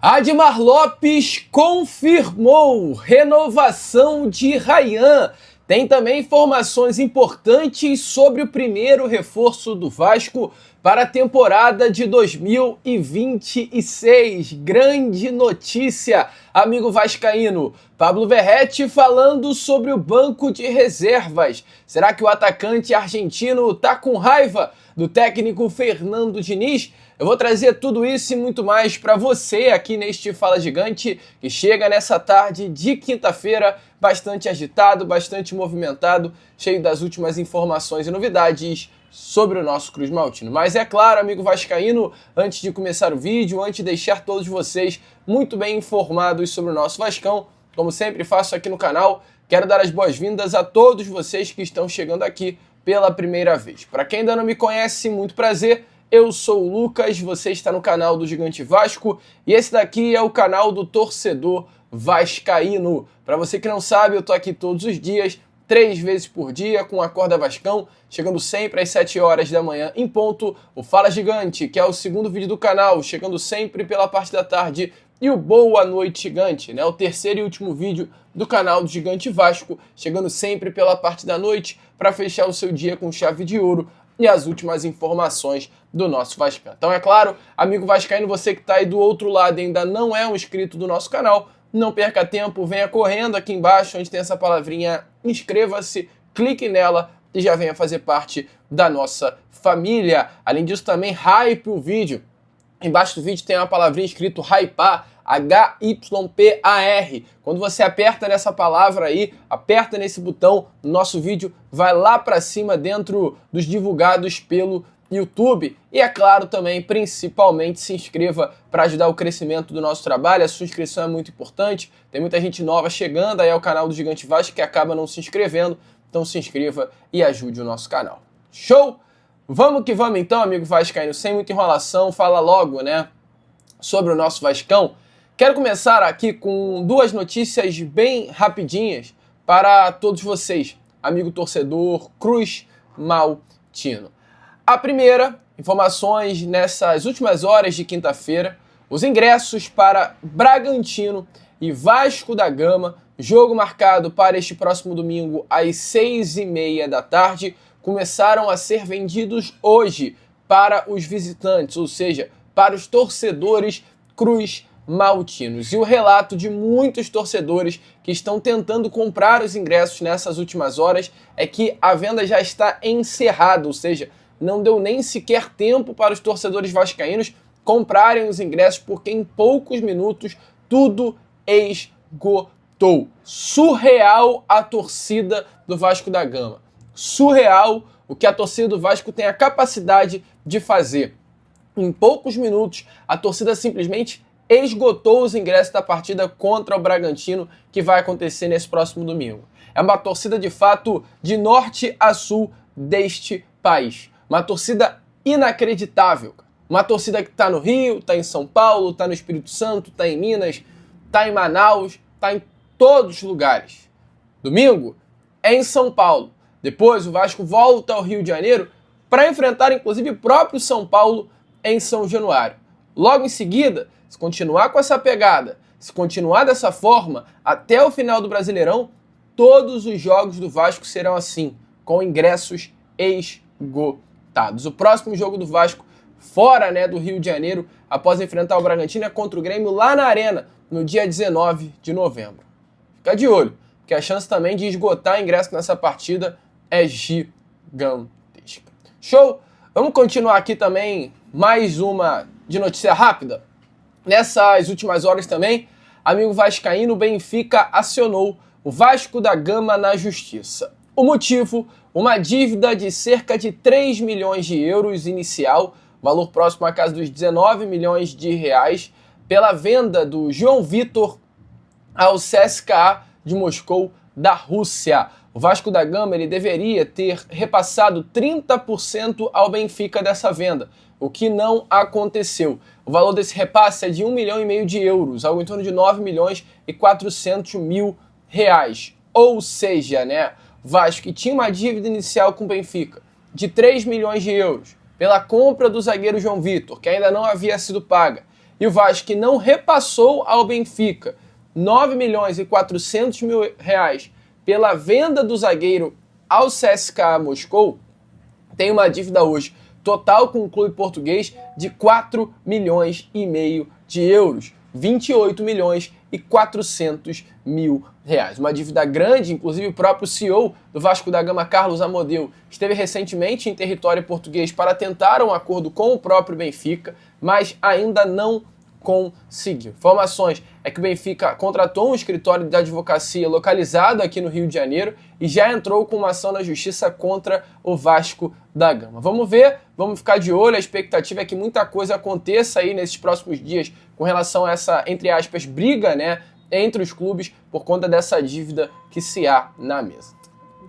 Admar Lopes confirmou renovação de Ryan. Tem também informações importantes sobre o primeiro reforço do Vasco para a temporada de 2026. Grande notícia, amigo vascaíno. Pablo Verratti falando sobre o banco de reservas. Será que o atacante argentino está com raiva do técnico Fernando Diniz? Eu vou trazer tudo isso e muito mais para você aqui neste Fala Gigante, que chega nessa tarde de quinta-feira, bastante agitado, bastante movimentado, cheio das últimas informações e novidades sobre o nosso Cruz Maltino. Mas é claro, amigo vascaíno, antes de começar o vídeo, antes de deixar todos vocês muito bem informados sobre o nosso Vascão, como sempre faço aqui no canal, quero dar as boas-vindas a todos vocês que estão chegando aqui pela primeira vez. Para quem ainda não me conhece, muito prazer. Eu sou o Lucas, você está no canal do Gigante Vasco e esse daqui é o canal do torcedor vascaíno. Para você que não sabe, eu tô aqui todos os dias, 3 vezes por dia, com a Acorda Vascão, chegando sempre às 7 horas da manhã em ponto. O Fala Gigante, que é o segundo vídeo do canal, chegando sempre pela parte da tarde. E o Boa Noite Gigante, né? O terceiro e último vídeo do canal do Gigante Vasco, chegando sempre pela parte da noite para fechar o seu dia com chave de ouro e as últimas informações do nosso Vascão. Então é claro, amigo vascaíno, você que está aí do outro lado e ainda não é um inscrito do nosso canal, não perca tempo, venha correndo aqui embaixo, onde tem essa palavrinha inscreva-se, clique nela e já venha fazer parte da nossa família. Além disso também, hype o vídeo. Embaixo do vídeo tem uma palavrinha escrito hypar, H-Y-P-A-R. Quando você aperta nessa palavra aí, aperta nesse botão, nosso vídeo vai lá para cima dentro dos divulgados pelo YouTube. E é claro também, principalmente, se inscreva para ajudar o crescimento do nosso trabalho. A sua inscrição é muito importante. Tem muita gente nova chegando aí ao canal do Gigante Vasco que acaba não se inscrevendo. Então se inscreva e ajude o nosso canal. Show? Vamos que vamos então, amigo vascaíno, sem muita enrolação, fala logo, né, sobre o nosso Vascão. Quero começar aqui com duas notícias bem rapidinhas para todos vocês, amigo torcedor Cruz Maltino. A primeira, informações nessas últimas horas de quinta-feira, os ingressos para Bragantino e Vasco da Gama, jogo marcado para este próximo domingo às 6h30 da tarde, começaram a ser vendidos hoje para os visitantes, ou seja, para os torcedores Cruz Maltinos. E o relato de muitos torcedores que estão tentando comprar os ingressos nessas últimas horas é que a venda já está encerrada, ou seja, não deu nem sequer tempo para os torcedores vascaínos comprarem os ingressos, porque em poucos minutos tudo esgotou. Surreal a torcida do Vasco da Gama. Surreal o que a torcida do Vasco tem a capacidade de fazer. Em poucos minutos, a torcida simplesmente esgotou os ingressos da partida contra o Bragantino, que vai acontecer nesse próximo domingo. É uma torcida, de fato, de norte a sul deste país. Uma torcida inacreditável. Uma torcida que está no Rio, está em São Paulo, está no Espírito Santo, está em Minas, está em Manaus, está em todos os lugares. Domingo é em São Paulo. Depois o Vasco volta ao Rio de Janeiro para enfrentar inclusive o próprio São Paulo em São Januário. Logo em seguida, se continuar com essa pegada, se continuar dessa forma, até o final do Brasileirão, todos os jogos do Vasco serão assim, com ingressos esgotados. O próximo jogo do Vasco, fora, né, do Rio de Janeiro, após enfrentar o Bragantino, é contra o Grêmio lá na Arena, no dia 19 de novembro. Fica de olho, porque a chance também de esgotar ingresso nessa partida é gigantesca. Show? Vamos continuar aqui também, mais uma de notícia rápida. Nessas últimas horas também, amigo vascaíno, o Benfica acionou o Vasco da Gama na justiça. O motivo, uma dívida de cerca de 3 milhões de euros inicial, valor próximo à casa dos 19 milhões de reais, pela venda do João Vitor ao CSKA de Moscou da Rússia. O Vasco da Gama ele deveria ter repassado 30% ao Benfica dessa venda, o que não aconteceu. O valor desse repasse é de 1,5 milhão de euros, algo em torno de 9 milhões e 400 mil reais. Ou seja, né, o Vasco que tinha uma dívida inicial com o Benfica de 3 milhões de euros pela compra do zagueiro João Vitor, que ainda não havia sido paga, E o Vasco, que não repassou ao Benfica 9 milhões e 400 mil reais pela venda do zagueiro ao CSKA Moscou, tem uma dívida hoje total com o clube português de 4 milhões e meio de euros, 28 milhões e 400 mil reais. Uma dívida grande, inclusive o próprio CEO do Vasco da Gama, Carlos Amodeu, esteve recentemente em território português para tentar um acordo com o próprio Benfica, mas ainda não conseguiu. Informações é que o Benfica contratou um escritório de advocacia localizado aqui no Rio de Janeiro e já entrou com uma ação na justiça contra o Vasco da Gama. Vamos ver, vamos ficar de olho, a expectativa é que muita coisa aconteça aí nesses próximos dias com relação a essa, entre aspas, briga, né, entre os clubes por conta dessa dívida que se há na mesa.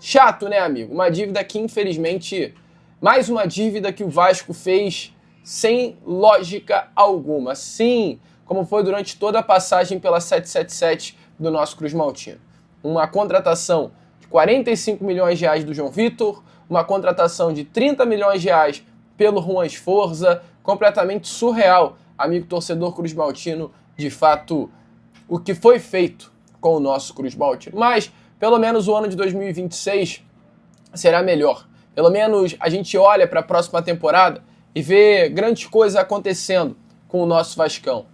Chato, né, amigo? Uma dívida que, infelizmente, mais uma dívida que o Vasco fez sem lógica alguma. Sim, como foi durante toda a passagem pela 777 do nosso Cruz Maltino. Uma contratação de 45 milhões de reais do João Vitor, uma contratação de 30 milhões de reais pelo Juan Esforza, completamente surreal, amigo torcedor Cruz Maltino, de fato, o que foi feito com o nosso Cruz Maltino. Mas, pelo menos o ano de 2026 será melhor. Pelo menos a gente olha para a próxima temporada e vê grandes coisas acontecendo com o nosso Vascão.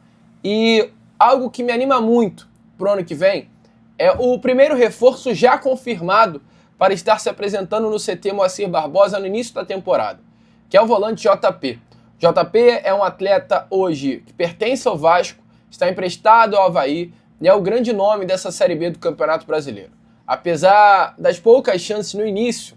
E algo que me anima muito pro ano que vem é o primeiro reforço já confirmado para estar se apresentando no CT Moacir Barbosa no início da temporada, que é o volante JP. JP é um atleta hoje que pertence ao Vasco, está emprestado ao Avaí e é o grande nome dessa Série B do Campeonato Brasileiro. Apesar das poucas chances no início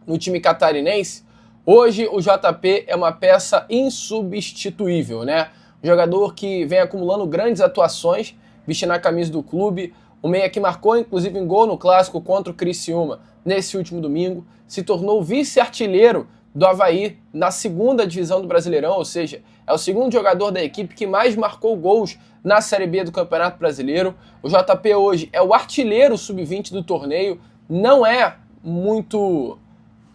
no time catarinense, hoje o JP é uma peça insubstituível, né? Um jogador que vem acumulando grandes atuações, vestindo a camisa do clube, o meia que marcou inclusive um gol no clássico contra o Criciúma nesse último domingo, se tornou vice-artilheiro do Avaí na segunda divisão do Brasileirão, ou seja, é o segundo jogador da equipe que mais marcou gols na Série B do Campeonato Brasileiro. O JP hoje é o artilheiro sub-20 do torneio, não é muito,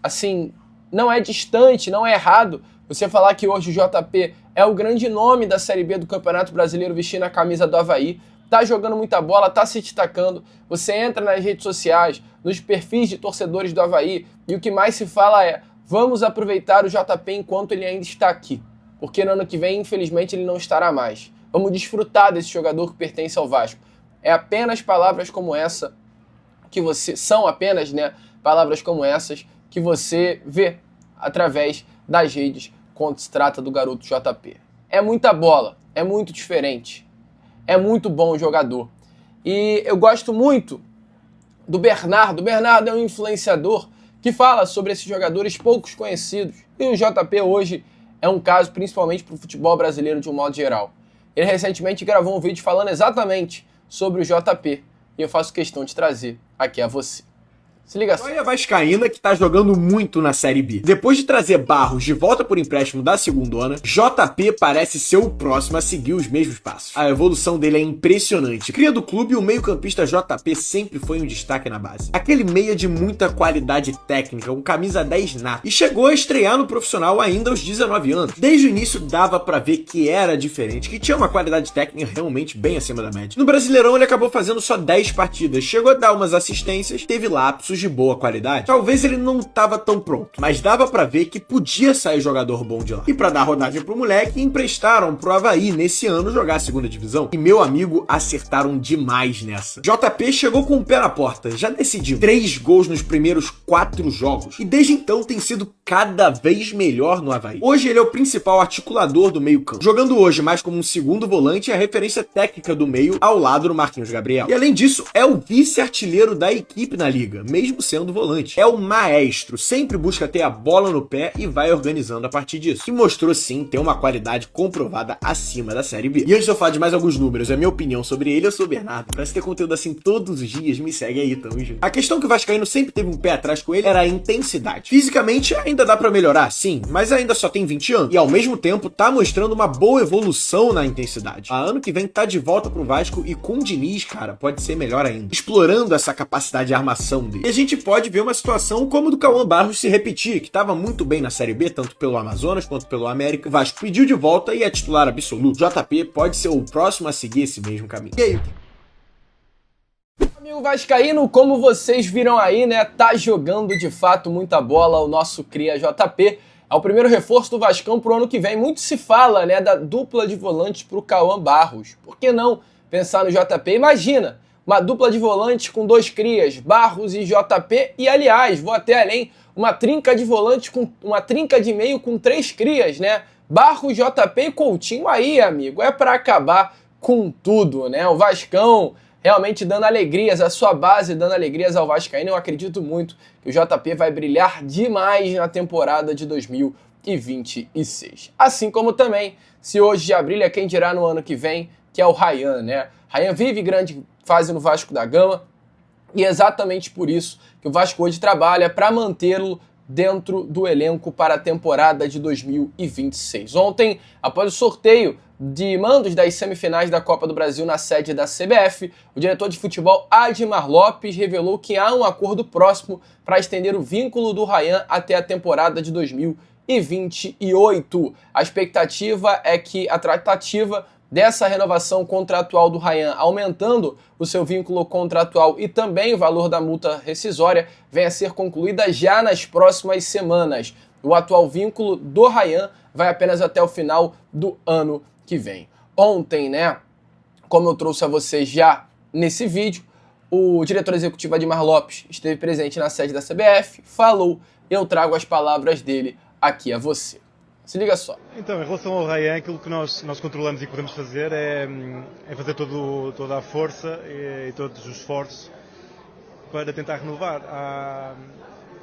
assim, não é distante, não é errado você falar que hoje o JP é o grande nome da Série B do Campeonato Brasileiro vestindo a camisa do Avaí, tá jogando muita bola, tá se destacando. Você entra nas redes sociais, nos perfis de torcedores do Avaí e o que mais se fala é: vamos aproveitar o JP enquanto ele ainda está aqui, porque no ano que vem, infelizmente, ele não estará mais. Vamos desfrutar desse jogador que pertence ao Vasco. É apenas palavras como essa que você... São apenas, né, palavras como essas que você vê através das redes quando se trata do garoto JP. É muita bola, é muito diferente, é muito bom o jogador. E eu gosto muito do Bernardo. O Bernardo é um influenciador que fala sobre esses jogadores poucos conhecidos. E o JP hoje é um caso, principalmente para o futebol brasileiro de um modo geral. Ele recentemente gravou um vídeo falando exatamente sobre o JP. E eu faço questão de trazer aqui a você. Se liga só. Olha a vascaína que tá jogando muito na Série B. Depois de trazer Barros de volta por empréstimo da segundona, JP parece ser o próximo a seguir os mesmos passos. A evolução dele é impressionante. Cria do clube, o meio-campista JP sempre foi um destaque na base. Aquele meia de muita qualidade técnica, um camisa 10 nato. E chegou a estrear no profissional ainda aos 19 anos. Desde o início dava pra ver que era diferente, que tinha uma qualidade técnica realmente bem acima da média. No Brasileirão ele acabou fazendo só 10 partidas, chegou a dar umas assistências, teve lapsos de boa qualidade. Talvez ele não tava tão pronto, mas dava pra ver que podia sair jogador bom de lá. E pra dar rodagem pro moleque, emprestaram pro Avaí nesse ano jogar a segunda divisão. E meu amigo, acertaram demais nessa. JP chegou com o pé na porta, já decidiu 3 gols nos primeiros 4 jogos. E desde então tem sido cada vez melhor no Avaí. Hoje ele é o principal articulador do meio campo, jogando hoje mais como um segundo volante e a referência técnica do meio ao lado do Marquinhos Gabriel. E além disso, é o vice-artilheiro da equipe na liga, mesmo sendo volante. É o maestro, sempre busca ter a bola no pé e vai organizando a partir disso. E mostrou sim ter uma qualidade comprovada acima da Série B. E antes de eu falar de mais alguns números, a minha opinião sobre ele, eu sou o Bernardo. Pra se ter conteúdo assim todos os dias, me segue aí, tamo junto. A questão que o vascaíno sempre teve um pé atrás com ele era a intensidade. Fisicamente ainda dá pra melhorar, sim, mas ainda só tem 20 anos. E ao mesmo tempo tá mostrando uma boa evolução na intensidade. A ano que vem tá de volta pro Vasco e com o Diniz, cara, pode ser melhor ainda. Explorando essa capacidade de armação dele. E a gente pode ver uma situação como a do Cauã Barros se repetir, que estava muito bem na Série B, tanto pelo Amazonas quanto pelo América. O Vasco pediu de volta e é titular absoluto. JP pode ser o próximo a seguir esse mesmo caminho. E aí? Amigo vascaíno, como vocês viram aí, né, tá jogando de fato muita bola o nosso cria JP. É o primeiro reforço do Vascão pro ano que vem. Muito se fala, né, da dupla de volantes pro Cauã Barros. Por que não pensar no JP? Imagina, uma dupla de volantes com 2 crias, Barros e JP, e aliás, vou até além, uma trinca de volante com uma trinca de meio com 3 crias, né? Barros, JP e Coutinho aí, amigo, é para acabar com tudo, né? O Vascão realmente dando alegrias, a sua base dando alegrias ao Vascaíno. Eu acredito muito que o JP vai brilhar demais na temporada de 2026. Assim como também, se hoje já brilha, quem dirá no ano que vem, que é o Ryan, né? Ryan vive grande fase no Vasco da Gama e é exatamente por isso que o Vasco hoje trabalha para mantê-lo dentro do elenco para a temporada de 2026. Ontem, após o sorteio de mandos das semifinais da Copa do Brasil na sede da CBF, o diretor de futebol Admar Lopes revelou que há um acordo próximo para estender o vínculo do Ryan até a temporada de 2028. A expectativa é que a tratativa dessa renovação contratual do Ryan, aumentando o seu vínculo contratual e também o valor da multa rescisória, venha a ser concluída já nas próximas semanas. O atual vínculo do Ryan vai apenas até o final do ano que vem. Ontem, né, como eu trouxe a vocês já nesse vídeo, o diretor executivo Admar Lopes esteve presente na sede da CBF, falou, eu trago as palavras dele aqui a você. Se liga só. Então, em relação ao Ryan, aquilo que nós controlamos e que podemos fazer é fazer toda a força e todos os esforços para tentar renovar.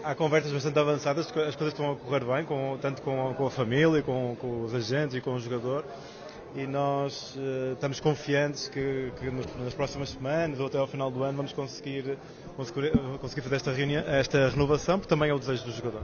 Há conversas bastante avançadas, as coisas estão a correr bem, tanto com a família, com os agentes e com o jogador. E nós estamos confiantes que nas próximas semanas ou até ao final do ano vamos conseguir fazer esta renovação, porque também é o desejo do jogador.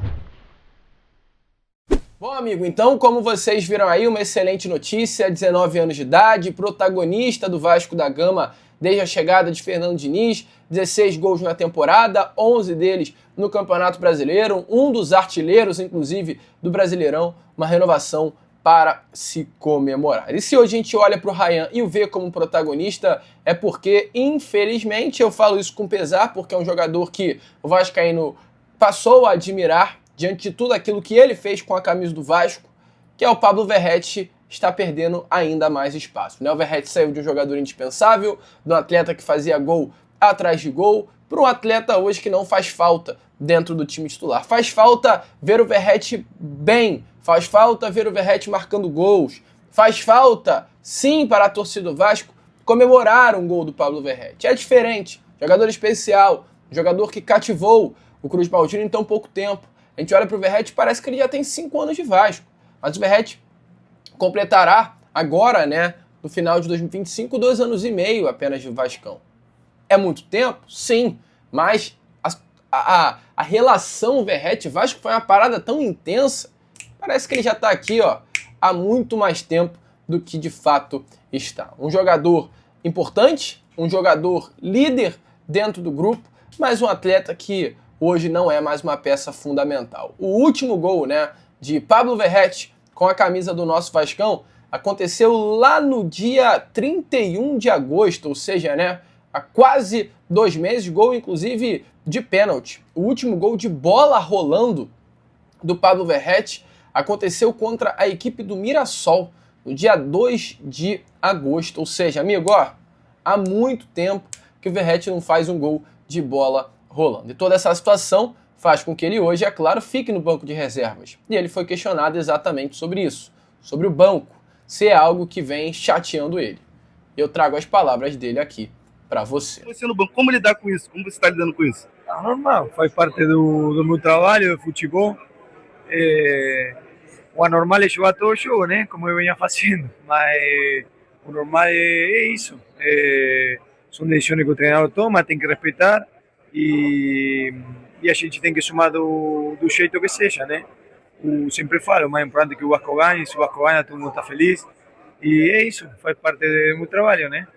Bom, amigo, então, como vocês viram aí, uma excelente notícia, 19 anos de idade, protagonista do Vasco da Gama desde a chegada de Fernando Diniz, 16 gols na temporada, 11 deles no Campeonato Brasileiro, um dos artilheiros, inclusive, do Brasileirão, uma renovação para se comemorar. E se hoje a gente olha para o Ryan e o vê como protagonista, é porque, infelizmente, eu falo isso com pesar, porque é um jogador que o vascaíno passou a admirar diante de tudo aquilo que ele fez com a camisa do Vasco, que é o Pablo Verratti, está perdendo ainda mais espaço, né? O Verratti saiu de um jogador indispensável, de um atleta que fazia gol atrás de gol, para um atleta hoje que não faz falta dentro do time titular. Faz falta ver o Verratti bem, faz falta ver o Verratti marcando gols, faz falta, sim, para a torcida do Vasco comemorar um gol do Pablo Verratti. É diferente, jogador especial, jogador que cativou o Cruz Maltino em tão pouco tempo. A gente olha para o Verratti e parece que ele já tem 5 anos de Vasco. Mas o Verratti completará agora, né, no final de 2025, 2 anos e meio apenas de Vascão. É muito tempo? Sim. Mas a relação Verratti-Vasco foi uma parada tão intensa. Parece que ele já está aqui, ó, há muito mais tempo do que de fato está. Um jogador importante, um jogador líder dentro do grupo, mas um atleta que hoje não é mais uma peça fundamental. O último gol, né, de Pablo Verratti com a camisa do nosso Vascão aconteceu lá no dia 31 de agosto, ou seja, né, há quase 2 meses, gol inclusive de pênalti. O último gol de bola rolando do Pablo Verratti aconteceu contra a equipe do Mirassol no dia 2 de agosto, ou seja, amigo, ó, há muito tempo que o Verratti não faz um gol de bola rolando. E toda essa situação faz com que ele hoje, é claro, fique no banco de reservas. E ele foi questionado exatamente sobre isso, sobre o banco, se é algo que vem chateando ele. Eu trago as palavras dele aqui para você. Você no banco, como lidar com isso? Como você está lidando com isso? Normal, faz parte do meu trabalho, do futebol. O anormal é jogar todo jogo, né? Como eu venho fazendo. Mas o normal é isso. São decisões que o treinador toma, tem que respeitar. E a gente tem que somar do jeito que seja, né? Sempre falo, o mais importante é que o Vasco ganhe, se o Vasco ganha, todo mundo está feliz. E é isso, faz parte do meu trabalho, né?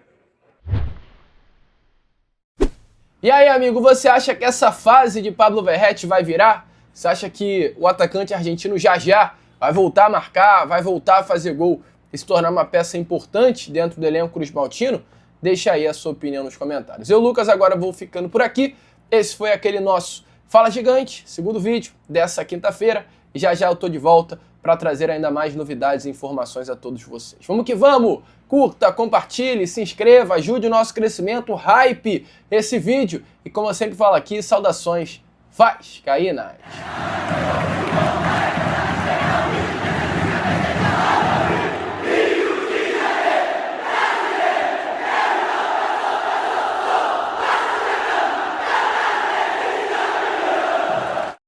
E aí, amigo, você acha que essa fase de Pablo Verratti vai virar? Você acha que o atacante argentino já vai voltar a marcar, vai voltar a fazer gol e se tornar uma peça importante dentro do elenco cruzmaltino? Deixa aí a sua opinião nos comentários. Eu, Lucas, agora vou ficando por aqui. Esse foi aquele nosso Fala Gigante, segundo vídeo dessa quinta-feira. E já eu tô de volta para trazer ainda mais novidades e informações a todos vocês. Vamos que vamos! Curta, compartilhe, se inscreva, ajude o nosso crescimento, hype esse vídeo. E como eu sempre falo aqui, saudações vascaínas!